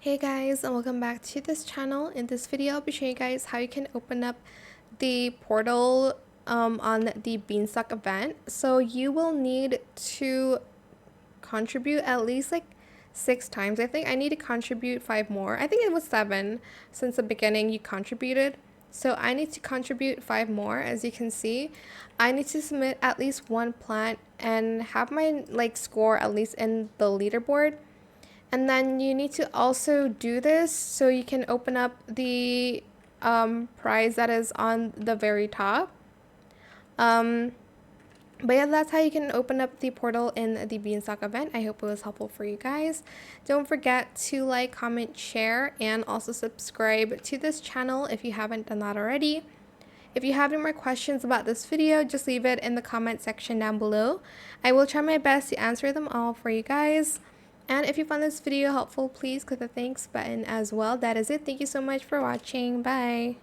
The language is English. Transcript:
Hey guys, and welcome back to this channel. In this video, I'll be showing you guys how you can open up the portal on the Beanstalk event. So you will need to contribute at least like 6 times. I think I need to contribute 5 more. I think it was 7 since the beginning you contributed. So I need to contribute 5 more. As you can see, I need to submit at least 1 plant and have my score at least in the leaderboard. And then you need to also do this so you can open up the prize that is on the very top. But yeah, that's how you can open up the portal in the Beanstalk event. I hope it was helpful for you guys. Don't forget to like, comment, share, and also subscribe to this channel if you haven't done that already. If you have any more questions about this video, just leave it in the comment section down below. I will try my best to answer them all for you guys. And if you found this video helpful, please click the thanks button as well. That is it. Thank you so much for watching. Bye.